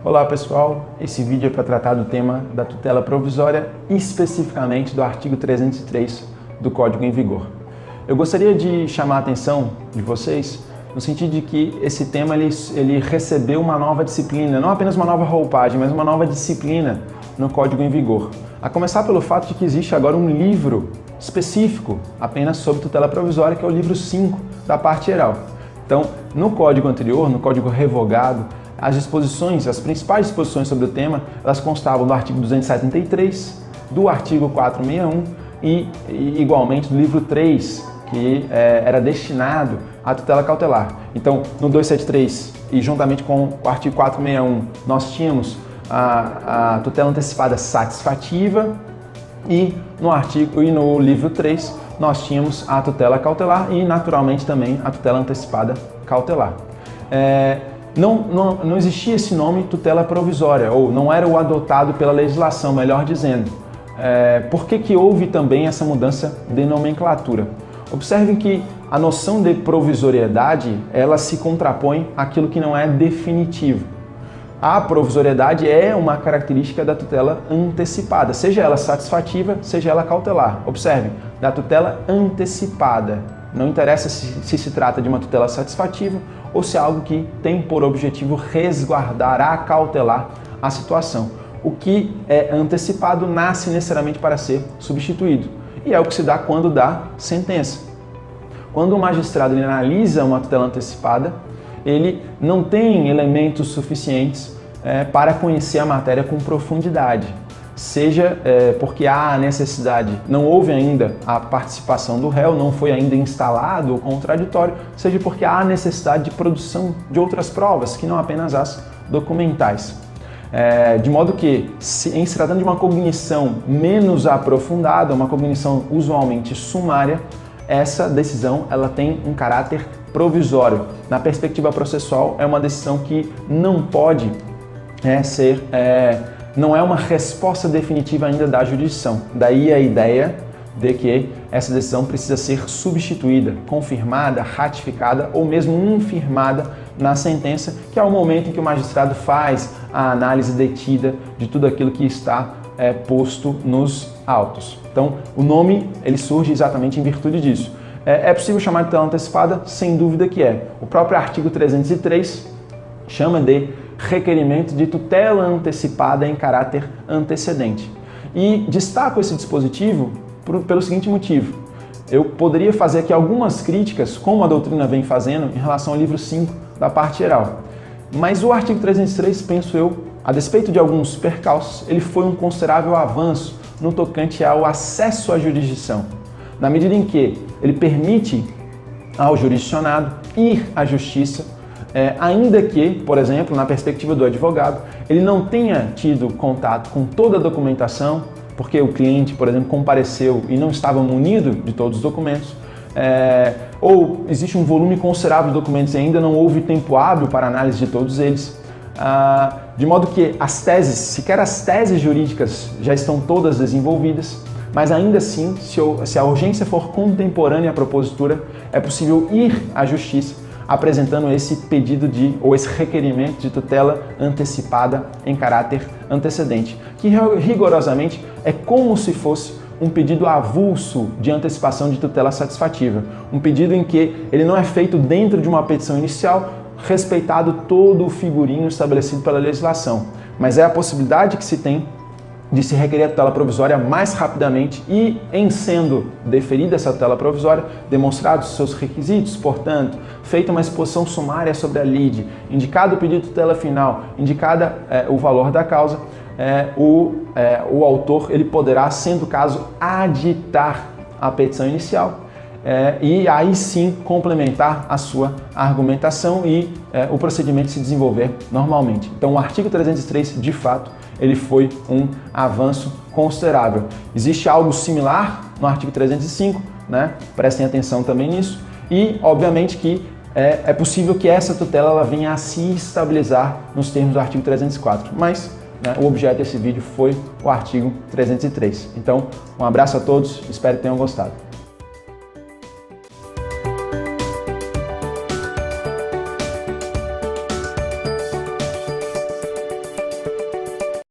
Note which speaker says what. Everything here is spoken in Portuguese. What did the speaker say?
Speaker 1: Olá pessoal, esse vídeo é para tratar do tema da tutela provisória, especificamente do artigo 303 do Código em vigor. Eu gostaria de chamar a atenção de vocês no sentido de que esse tema ele recebeu uma nova disciplina, não apenas uma nova roupagem, mas uma nova disciplina no Código em vigor. A começar pelo fato de que existe agora um livro específico apenas sobre tutela provisória, que é o livro 5 da parte geral. Então, no Código anterior, no Código revogado, as principais disposições sobre o tema, elas constavam do artigo 273, do artigo 461 e igualmente do livro 3, que era destinado à tutela cautelar. Então, no 273 e juntamente com o artigo 461, nós tínhamos a tutela antecipada satisfativa e no livro 3 nós tínhamos a tutela cautelar e, naturalmente, também a tutela antecipada cautelar. Não existia esse nome tutela provisória, ou não era o adotado pela legislação, melhor dizendo. Por que houve também essa mudança de nomenclatura? Observem que a noção de provisoriedade, ela se contrapõe àquilo que não é definitivo. A provisoriedade é uma característica da tutela antecipada, seja ela satisfativa, seja ela cautelar. Observem, da tutela antecipada. Não interessa se trata de uma tutela satisfativa ou se é algo que tem por objetivo resguardar, acautelar a situação. O que é antecipado nasce necessariamente para ser substituído. E é o que se dá quando dá sentença. Quando o magistrado analisa uma tutela antecipada, ele não tem elementos suficientes para conhecer a matéria com profundidade. Seja porque há necessidade, não houve ainda a participação do réu, não foi ainda instalado o contraditório, seja porque há necessidade de produção de outras provas, que não apenas as documentais. De modo que, em se tratando de uma cognição menos aprofundada, uma cognição usualmente sumária, essa decisão ela tem um caráter provisório. Na perspectiva processual, é uma decisão que não pode não é uma resposta definitiva ainda da jurisdição. Daí a ideia de que essa decisão precisa ser substituída, confirmada, ratificada ou mesmo infirmada na sentença, que é o momento em que o magistrado faz a análise detida de tudo aquilo que está posto nos autos. Então, o nome ele surge exatamente em virtude disso. É possível chamar de tutela antecipada? Sem dúvida que é. O próprio artigo 303 chama de requerimento de tutela antecipada em caráter antecedente. E destaco esse dispositivo pelo seguinte motivo. Eu poderia fazer aqui algumas críticas, como a doutrina vem fazendo, em relação ao livro 5 da parte geral. Mas o artigo 303, penso eu, a despeito de alguns percalços, ele foi um considerável avanço no tocante ao acesso à jurisdição, na medida em que ele permite ao jurisdicionado ir à justiça, ainda que, por exemplo, na perspectiva do advogado, ele não tenha tido contato com toda a documentação, porque o cliente, por exemplo, compareceu e não estava munido de todos os documentos, ou existe um volume considerável de documentos e ainda não houve tempo hábil para análise de todos eles, de modo que as teses, sequer as teses jurídicas já estão todas desenvolvidas, mas ainda assim, se a urgência for contemporânea à propositura, é possível ir à justiça apresentando esse pedido ou esse requerimento de tutela antecipada em caráter antecedente, que rigorosamente é como se fosse um pedido avulso de antecipação de tutela satisfativa, um pedido em que ele não é feito dentro de uma petição inicial, respeitado todo o figurino estabelecido pela legislação, mas é a possibilidade que se tem de se requerer a tutela provisória mais rapidamente e, em sendo deferida essa tutela provisória, demonstrados seus requisitos, portanto, feita uma exposição sumária sobre a lide, indicado o pedido de tutela final, indicada o valor da causa, o autor ele poderá, sendo o caso, aditar a petição inicial e aí sim complementar a sua argumentação e o procedimento se desenvolver normalmente. Então, o artigo 303, de fato, ele foi um avanço considerável. Existe algo similar no artigo 305, né? Prestem atenção também nisso. E, obviamente, que é possível que essa tutela ela venha a se estabilizar nos termos do artigo 304. Mas o objeto desse vídeo foi o artigo 303. Então, um abraço a todos, espero que tenham gostado.